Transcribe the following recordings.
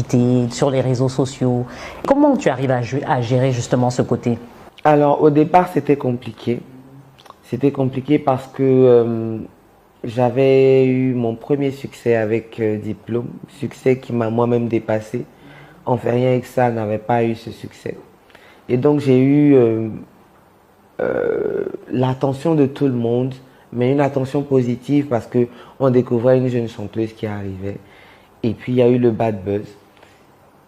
activités sur les réseaux sociaux. Comment tu arrives à gérer justement ce côté? Alors, au départ, c'était compliqué. C'était compliqué parce que j'avais eu mon premier succès avec diplôme, succès qui m'a moi-même dépassé. En fait, rien que ça n'avait pas eu ce succès. Et donc, j'ai eu l'attention de tout le monde, mais une attention positive parce que on découvrait une jeune chanteuse qui arrivait. Et puis, il y a eu le bad buzz.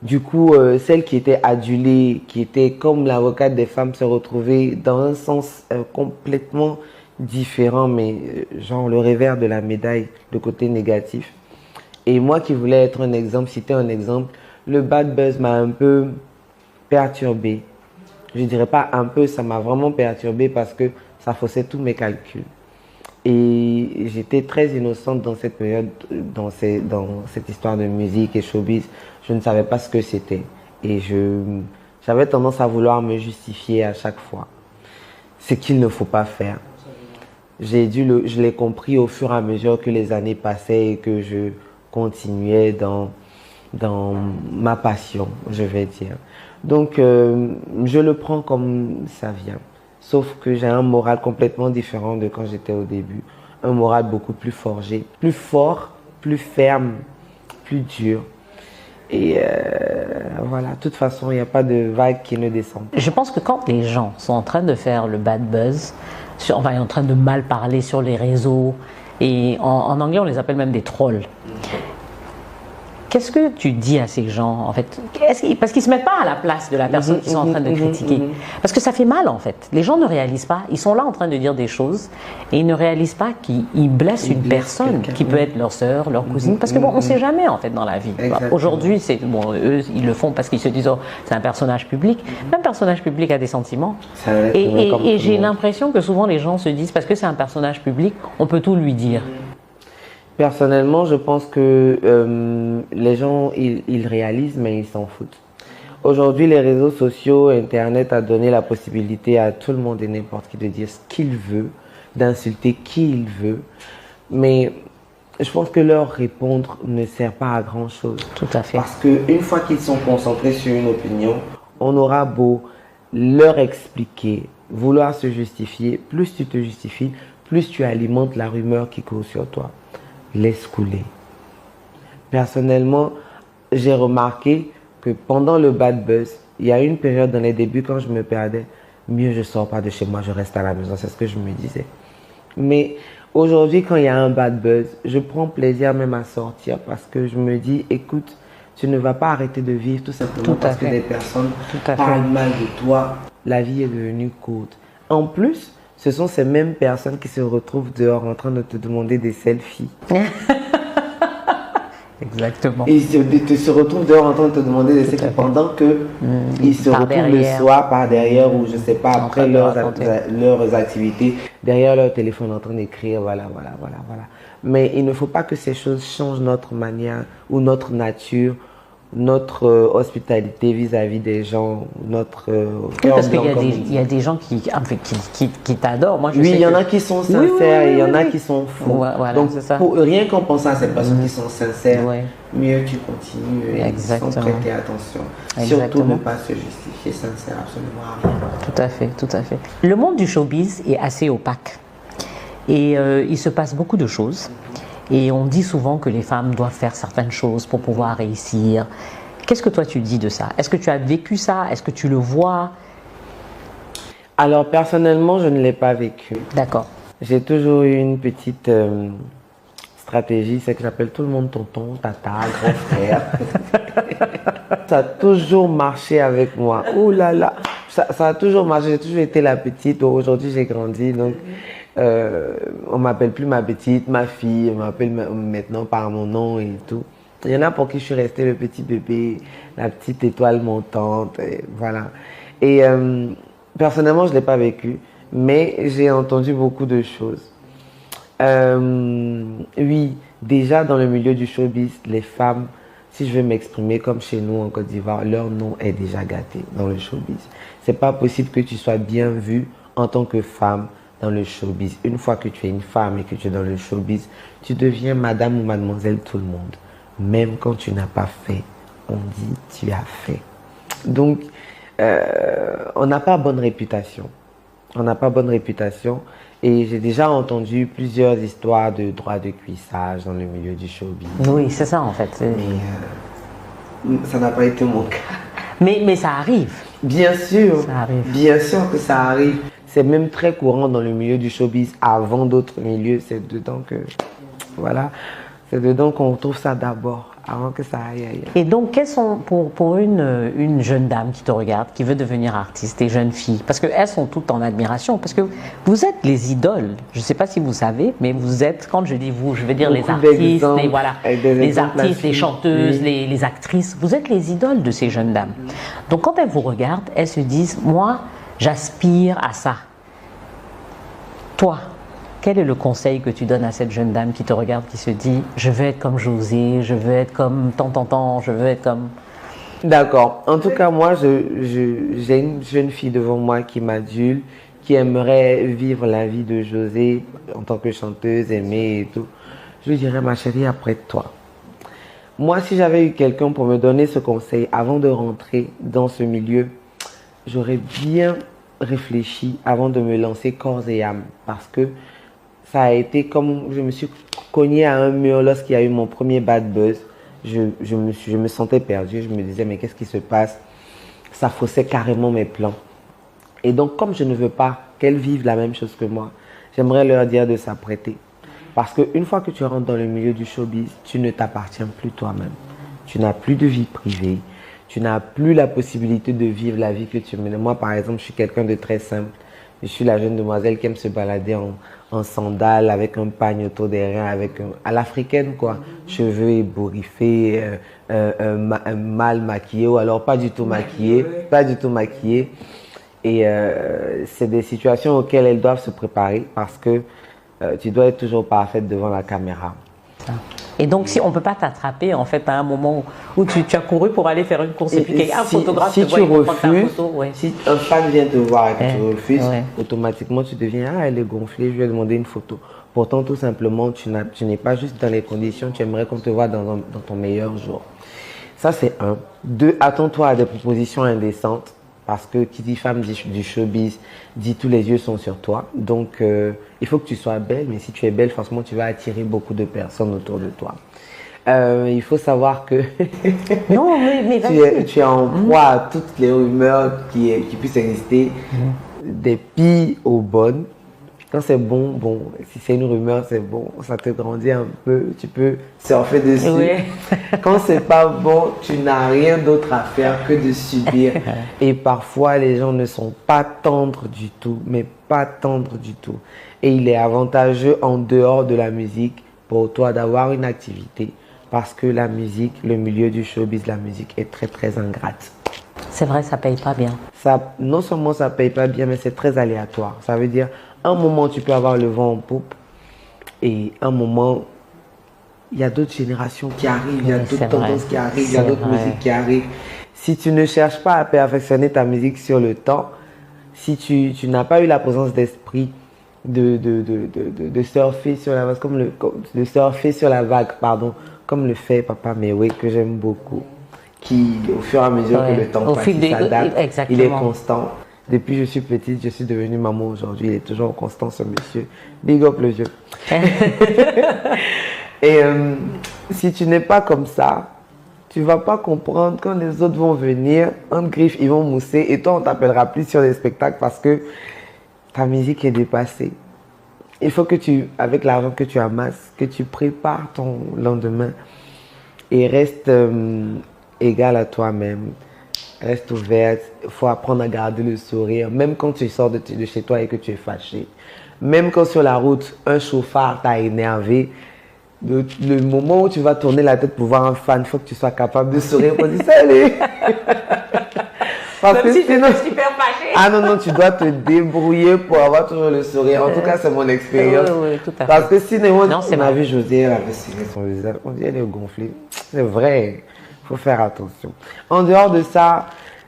Du coup, celle qui était adulée, qui était comme l'avocate des femmes, se retrouvait dans un sens complètement différent, mais genre le revers de la médaille, le côté négatif. Et moi qui voulais être un exemple, citer un exemple, le bad buzz m'a un peu perturbé. Je dirais pas un peu, ça m'a vraiment perturbé parce que ça faussait tous mes calculs. Et j'étais très innocente dans cette période, dans cette histoire de musique et showbiz. Je ne savais pas ce que c'était. Et j'avais tendance à vouloir me justifier à chaque fois. Ce qu'il ne faut pas faire. Je l'ai compris au fur et à mesure que les années passaient et que je continuais dans ma passion, je vais dire. Donc, je le prends comme ça vient. Sauf que j'ai un moral complètement différent de quand j'étais au début. Un moral beaucoup plus forgé, plus fort, plus ferme, plus dur. Et voilà, de toute façon, il n'y a pas de vague qui ne descend. Je pense que quand les gens sont en train de faire le bad buzz, enfin en train de mal parler sur les réseaux, et en anglais on les appelle même des trolls. Qu'est-ce que tu dis à ces gens en fait? Parce qu'ils ne se mettent pas à la place de la personne qu'ils sont en train de critiquer. Parce que ça fait mal en fait. Les gens ne réalisent pas. Ils sont là en train de dire des choses et ils ne réalisent pas qu'ils blessent une personne qui peut être leur sœur, leur cousine. Parce que bon, on ne sait jamais en fait dans la vie. Aujourd'hui, eux, ils le font parce qu'ils se disent oh, c'est un personnage public. Un personnage public a des sentiments. Et j'ai l'impression que souvent les gens se disent parce que c'est un personnage public, on peut tout lui dire. Personnellement, je pense que les gens, ils réalisent, mais ils s'en foutent. Aujourd'hui, les réseaux sociaux, Internet a donné la possibilité à tout le monde et n'importe qui de dire ce qu'il veut, d'insulter qui il veut. Mais je pense que leur répondre ne sert pas à grand-chose. Tout à fait. Parce qu'une fois qu'ils sont concentrés sur une opinion, on aura beau leur expliquer, vouloir se justifier. Plus tu te justifies, plus tu alimentes la rumeur qui court sur toi. Laisse couler. Personnellement, j'ai remarqué que pendant le bad buzz, il y a une période dans les débuts quand je me perdais, mieux je sors pas de chez moi, je reste à la maison, c'est ce que je me disais. Mais aujourd'hui, quand il y a un bad buzz, je prends plaisir même à sortir parce que je me dis, écoute, tu ne vas pas arrêter de vivre tout simplement parce que des personnes parlent mal de toi. La vie est devenue courte. En plus, ce sont ces mêmes personnes qui se retrouvent dehors en train de te demander des selfies. Exactement. Ils se retrouvent dehors en train de te demander des selfies pendant que ils se retrouvent le soir par derrière ou je sais pas, après leurs activités, derrière leur téléphone en train d'écrire, voilà. Mais il ne faut pas que ces choses changent notre manière ou notre nature, notre hospitalité vis-à-vis des gens, notre cœur parce qu'il blanc, y a des gens qui t'adorent. Moi, il y en a qui sont sincères et il y en a qui sont faux. Voilà, donc, ça. rien qu'en pensant à ces personnes qui sont sincères, mieux tu continues et sans prêter attention. Surtout ne pas se justifier, ça ne sert absolument à rien. Tout à fait. Le monde du showbiz est assez opaque et il se passe beaucoup de choses. Et on dit souvent que les femmes doivent faire certaines choses pour pouvoir réussir. Qu'est-ce que toi tu dis de ça? Est-ce que tu as vécu ça? Est-ce que tu le vois? Alors personnellement, je ne l'ai pas vécu. D'accord. J'ai toujours eu une petite stratégie, c'est que j'appelle tout le monde tonton, tata, grand frère. Ça a toujours marché avec moi. Ouh là là, ça a toujours marché. J'ai toujours été la petite. Aujourd'hui, j'ai grandi, donc on m'appelle plus ma petite, ma fille. On m'appelle maintenant par mon nom et tout. Il y en a pour qui je suis restée le petit bébé, la petite étoile montante, et voilà. Et personnellement, je ne l'ai pas vécu, mais j'ai entendu beaucoup de choses. Oui, déjà dans le milieu du showbiz, les femmes, si je veux m'exprimer comme chez nous en Côte d'Ivoire, leur nom est déjà gâté dans le showbiz. C'est pas possible que tu sois bien vue en tant que femme dans le showbiz. Une fois que tu es une femme et que tu es dans le showbiz, tu deviens madame ou mademoiselle tout le monde. Même quand tu n'as pas fait on dit tu as fait. Donc, on n'a pas bonne réputation. On n'a pas bonne réputation. Et j'ai déjà entendu plusieurs histoires de droits de cuissage dans le milieu du showbiz. Oui, c'est ça en fait. Mais ça n'a pas été mon cas. Mais ça arrive. Bien sûr, Ça arrive. bien sûr que ça arrive. C'est même très courant dans le milieu du showbiz avant d'autres milieux. C'est dedans que, voilà, c'est dedans qu'on trouve ça d'abord, avant que ça aille ailleurs. Et donc, quelles sont, pour une jeune dame qui te regarde, qui veut devenir artiste, et jeune fille, parce qu'elles sont toutes en admiration, parce que vous êtes les idoles. Je ne sais pas si vous savez, mais vous êtes, quand je dis vous, je veux dire les artistes, les artistes, les chanteuses, oui. les actrices, vous êtes les idoles de ces jeunes dames. Donc, quand elles vous regardent, elles se disent, moi, j'aspire à ça. Toi, quel est le conseil que tu donnes à cette jeune dame qui te regarde, qui se dit « Je veux être comme José, je veux être comme tant, je veux être comme… » D'accord. En tout cas, moi, j'ai une jeune fille devant moi qui m'adule, qui aimerait vivre la vie de José en tant que chanteuse, aimée et tout. Je lui dirais, ma chérie, après toi. Moi, si j'avais eu quelqu'un pour me donner ce conseil avant de rentrer dans ce milieu, j'aurais bien réfléchi avant de me lancer corps et âme. Parce que ça a été comme je me suis cogné à un mur lorsqu'il y a eu mon premier bad buzz. Je me sentais perdu. Je me disais, mais qu'est-ce qui se passe? Ça faussait carrément mes plans. Et donc, comme je ne veux pas qu'elles vivent la même chose que moi, j'aimerais leur dire de s'apprêter. Parce qu'une fois que tu rentres dans le milieu du showbiz, tu ne t'appartiens plus toi-même. Tu n'as plus de vie privée. Tu n'as plus la possibilité de vivre la vie que tu mènes. Moi, par exemple, je suis quelqu'un de très simple. Je suis la jeune demoiselle qui aime se balader en sandales, avec un pagne autour des reins, à l'africaine, quoi. Cheveux ébouriffés, mal maquillés, ou alors pas du tout maquillés. Pas du tout maquillés. Et c'est des situations auxquelles elles doivent se préparer parce que tu dois être toujours parfaite devant la caméra. Et donc, si on ne peut pas t'attraper, en fait, à un moment où tu as couru pour aller faire une course, et puis un photographe si te voit, il prend ta photo. Ouais. Si un fan vient te voir et que tu refuses, automatiquement, tu deviens, ah, elle est gonflée, je vais demander une photo. Pourtant, tout simplement, tu n'es pas juste dans les conditions, tu aimerais qu'on te voit dans ton meilleur jour. Ça, c'est un. Deux, attends-toi à des propositions indécentes. Parce que qui dit femme du showbiz, dit tous les yeux sont sur toi. Donc, il faut que tu sois belle, mais si tu es belle, forcément, tu vas attirer beaucoup de personnes autour de toi. Il faut savoir que non, mais tu es en proie à toutes les rumeurs qui puissent exister, des pires aux bonnes. Quand c'est bon, si c'est une rumeur, c'est bon, ça te grandit un peu, tu peux surfer dessus. Oui. Quand c'est pas bon, tu n'as rien d'autre à faire que de subir. Et parfois, les gens ne sont pas tendres du tout, mais pas tendres du tout. Et il est avantageux en dehors de la musique pour toi d'avoir une activité parce que la musique, le milieu du showbiz, la musique est très très ingrate. C'est vrai, ça paye pas bien. Ça, non seulement ça paye pas bien, mais c'est très aléatoire. Ça veut dire, un moment, tu peux avoir le vent en poupe et un moment, il y a d'autres générations qui arrivent, il y a d'autres tendances qui arrivent, il y a d'autres musiques qui arrivent. Si tu ne cherches pas à perfectionner ta musique sur le temps, si tu n'as pas eu la présence d'esprit de surfer sur la vague, de surfer sur la vague, pardon, comme le fait Papa Mewe, que j'aime beaucoup, qui, au fur et à mesure que le temps passe, il s'adapte, il est constant. Depuis que je suis petite, je suis devenue maman aujourd'hui. Il est toujours constant, ce monsieur. Big up le vieux. Et si tu n'es pas comme ça, tu ne vas pas comprendre quand les autres vont venir, en griffe, ils vont mousser. Et toi, on ne t'appellera plus sur les spectacles parce que ta musique est dépassée. Il faut que avec l'argent que tu amasses, que tu prépares ton lendemain et reste égal à toi-même. Reste ouverte, il faut apprendre à garder le sourire, même quand tu sors de chez toi et que tu es fâché. Même quand sur la route, un chauffard t'a énervé, le moment où tu vas tourner la tête pour voir un fan, il faut que tu sois capable de sourire pour dire salut. Parce même si sinon, je suis super fâché. Ah non, tu dois te débrouiller pour avoir toujours le sourire. En tout cas, c'est mon expérience. Oui, tout à fait. Parce que sinon, on a vu José, elle avait serré son visage. On dit elle est gonflée. C'est vrai. Il faut faire attention. En dehors de ça,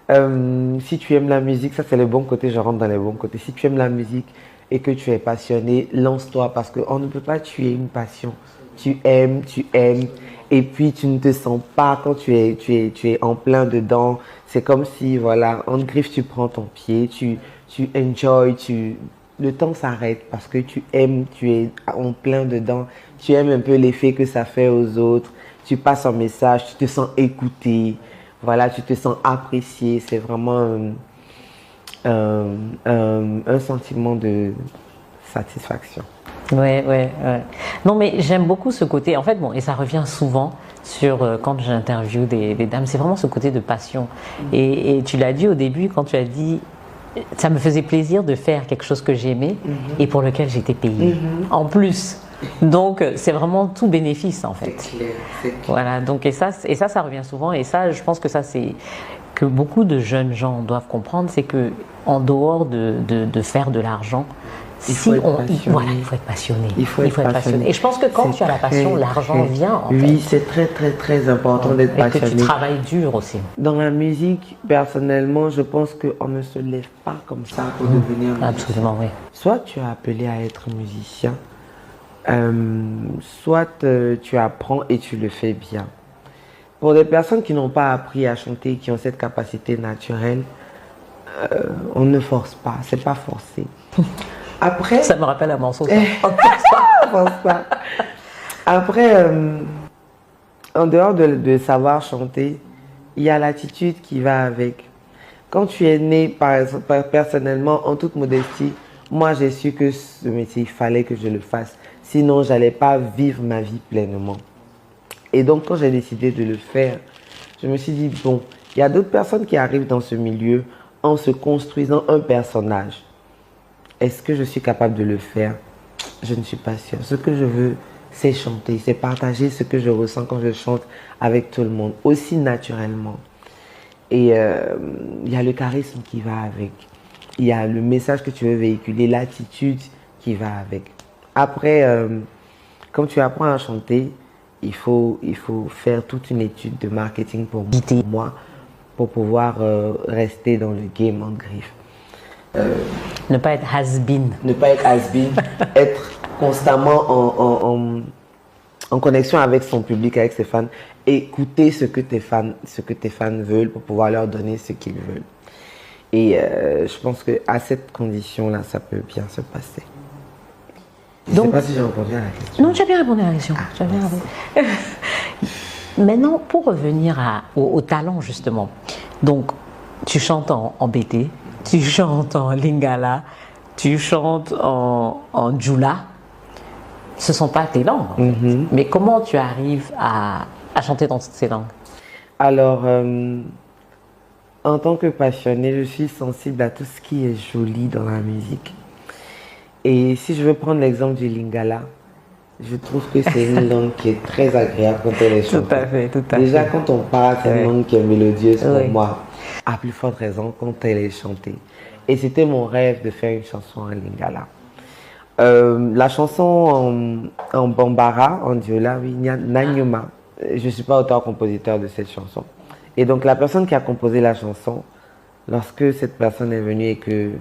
si tu aimes la musique, ça c'est le bon côté, je rentre dans les bons côtés. Si tu aimes la musique et que tu es passionné, lance-toi parce qu'on ne peut pas tuer une passion. tu aimes, et puis tu ne te sens pas quand tu es en plein dedans. C'est comme si, voilà, en griffe, tu prends ton pied, tu enjoy, le temps s'arrête parce que tu aimes, tu es en plein dedans, tu aimes un peu l'effet que ça fait aux autres, tu passes un message, tu te sens écouté, voilà, tu te sens apprécié. C'est vraiment un sentiment de satisfaction. Ouais. Non, mais j'aime beaucoup ce côté. En fait, bon, et ça revient souvent sur quand j'interviewe des dames, c'est vraiment ce côté de passion. Et tu l'as dit au début quand tu as dit, ça me faisait plaisir de faire quelque chose que j'aimais et pour lequel j'étais payée. En plus. Donc, c'est vraiment tout bénéfice en fait. C'est clair. Voilà. Donc, et ça, ça revient souvent. Et ça, je pense que ça, c'est que beaucoup de jeunes gens doivent comprendre, c'est que en dehors de faire de l'argent, il faut être passionné. Il faut être passionné. Et je pense que quand tu as la passion, l'argent vient. Oui, c'est très, très, très important d'être passionné. Et que tu travailles dur aussi. Dans la musique, personnellement, je pense qu'on ne se lève pas comme ça pour devenir musicien. Absolument, oui. Soit tu es appelé à être musicien, soit tu apprends et tu le fais bien. Pour des personnes qui n'ont pas appris à chanter, qui ont cette capacité naturelle, on ne force pas, c'est pas forcé. Après, ça me rappelle un morceau, ça. pense pas. Après, en dehors de savoir chanter, il y a l'attitude qui va avec. Quand tu es né, personnellement, en toute modestie, moi j'ai su que ce métier, il fallait que je le fasse. Sinon, je n'allais pas vivre ma vie pleinement. Et donc, quand j'ai décidé de le faire, je me suis dit, bon, il y a d'autres personnes qui arrivent dans ce milieu en se construisant un personnage. Est-ce que je suis capable de le faire? Je ne suis pas sûre. Ce que je veux, c'est chanter, c'est partager ce que je ressens quand je chante avec tout le monde, aussi naturellement. Et il y a le charisme qui va avec. Il y a le message que tu veux véhiculer, l'attitude qui va avec. Après, quand tu apprends à chanter, il faut faire toute une étude de marketing pour moi, pour pouvoir rester dans le game en griffe. Ne pas être has-been. Ne pas être has-been, être constamment en connexion avec son public, avec ses fans, écouter ce que tes fans veulent pour pouvoir leur donner ce qu'ils veulent. Et je pense qu'à cette condition-là, ça peut bien se passer. Je ne sais pas si j'ai répondu à la question. Non, tu as bien répondu à la question. Maintenant, pour revenir au talent, justement. Donc, tu chantes en BT, tu chantes en Lingala, tu chantes en Djoula. Ce ne sont pas tes langues. En fait. Mais comment tu arrives à chanter dans toutes ces langues? Alors, en tant que passionnée, je suis sensible à tout ce qui est joli dans la musique. Et si je veux prendre l'exemple du Lingala, je trouve que c'est une langue qui est très agréable quand elle est chantée. Tout à fait. Déjà, quand on parle, c'est une langue qui est mélodieuse pour moi. À plus forte raison quand elle est chantée. Et c'était mon rêve de faire une chanson en Lingala. La chanson en Bambara, en Diola, oui, Nanyuma. Je ne suis pas auteur-compositeur de cette chanson. Et donc, la personne qui a composé la chanson, lorsque cette personne est venue et que,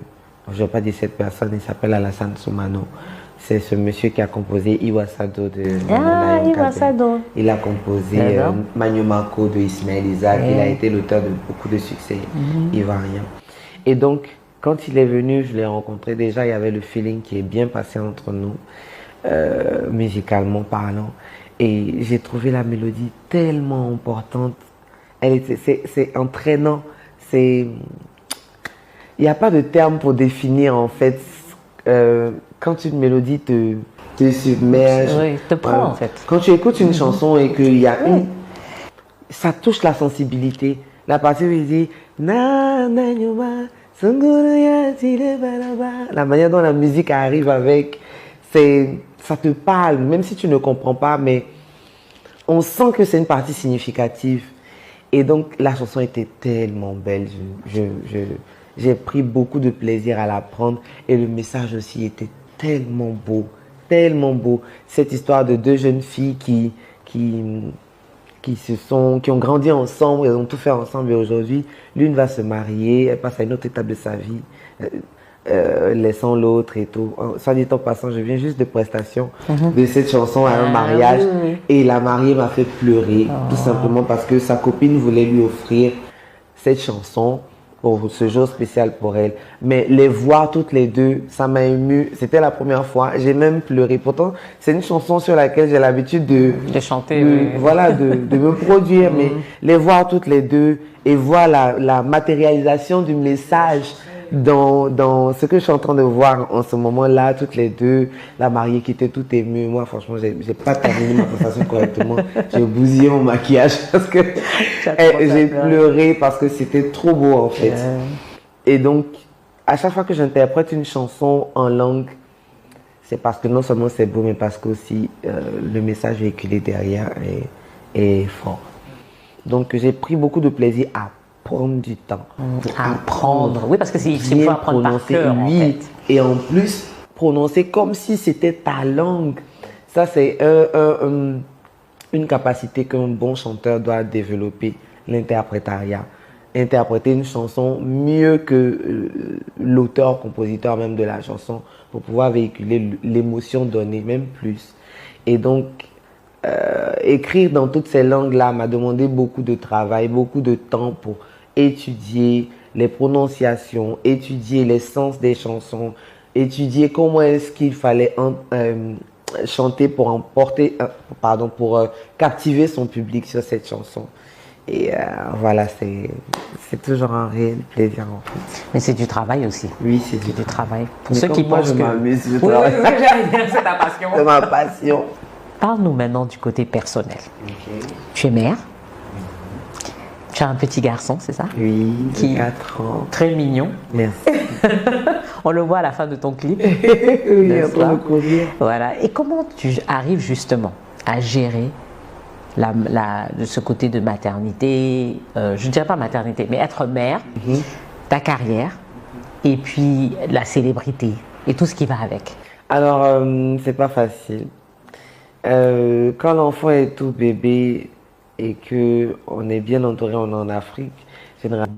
je ne vais pas dire cette personne, il s'appelle Alassane Soumano. C'est ce monsieur qui a composé Iwasado de Iwasado. Il a composé Manyomako de Ismaël Isaac. Il a été l'auteur de beaucoup de succès ivoiriens. Et donc, quand il est venu, je l'ai rencontré. Déjà, il y avait le feeling qui est bien passé entre nous, musicalement parlant. Et j'ai trouvé la mélodie tellement importante. C'est entraînant. Il n'y a pas de terme pour définir, en fait, quand une mélodie te submerge. Oui, te prend, en fait. Quand tu écoutes une chanson et qu'il y a ça touche la sensibilité. La partie où il dit na na nyuma, la manière dont la musique arrive avec, ça te parle, même si tu ne comprends pas, mais on sent que c'est une partie significative. Et donc, la chanson était tellement belle. J'ai pris beaucoup de plaisir à l'apprendre. Et le message aussi était tellement beau. Tellement beau. Cette histoire de deux jeunes filles qui ont grandi ensemble, elles ont tout fait ensemble. Et aujourd'hui, l'une va se marier, elle passe à une autre étape de sa vie. laissant l'autre et tout. Soit dit en passant, je viens juste de prestation de cette chanson à un mariage et la mariée m'a fait pleurer tout simplement parce que sa copine voulait lui offrir cette chanson pour ce jour spécial pour elle. Mais les voir toutes les deux, ça m'a ému. C'était la première fois. J'ai même pleuré. Pourtant, c'est une chanson sur laquelle j'ai l'habitude de chanter. Voilà, de me produire. Mais les voir toutes les deux et voir la matérialisation du message dans ce que je suis en train de voir en ce moment-là, toutes les deux, la mariée qui était toute émue. Moi, franchement, j'ai pas terminé ma prestation correctement. J'ai bousillé mon maquillage parce que j'ai pleuré parce que c'était trop beau en fait. Et donc, à chaque fois que j'interprète une chanson en langue, c'est parce que non seulement c'est beau, mais parce que aussi le message véhiculé derrière est fort. Donc, j'ai pris beaucoup de plaisir à prendre du temps. Apprendre. Oui, parce que c'est faut apprendre par cœur, en fait. Et en plus, prononcer comme si c'était ta langue. Ça, c'est une capacité qu'un bon chanteur doit développer, l'interprétariat. Interpréter une chanson mieux que l'auteur, compositeur même de la chanson pour pouvoir véhiculer l'émotion donnée, même plus. Et donc, écrire dans toutes ces langues-là m'a demandé beaucoup de travail, beaucoup de temps pour étudier les prononciations, étudier les sens des chansons, étudier comment est-ce qu'il fallait chanter pour emporter, pour captiver son public sur cette chanson. Et voilà, c'est toujours un réel plaisir en fait. Mais c'est du travail aussi. Oui, c'est du travail. Pour Mais ceux qui moi, pensent je que... m'amuse, c'est ta passion. C'est ma passion. Parle-nous maintenant du côté personnel. Okay. Tu es mère. Tu as un petit garçon, c'est ça? Oui, qui 4 ans. Très mignon. Merci. On le voit à la fin de ton clip. Oui, en train de courir. Voilà. Et comment tu arrives justement à gérer de ce côté de maternité, je ne dirais pas maternité, mais être mère, ta carrière, et puis la célébrité, et tout ce qui va avec? Alors, c'est pas facile. Quand l'enfant est tout bébé et qu'on est bien entouré, on est en Afrique, généralement,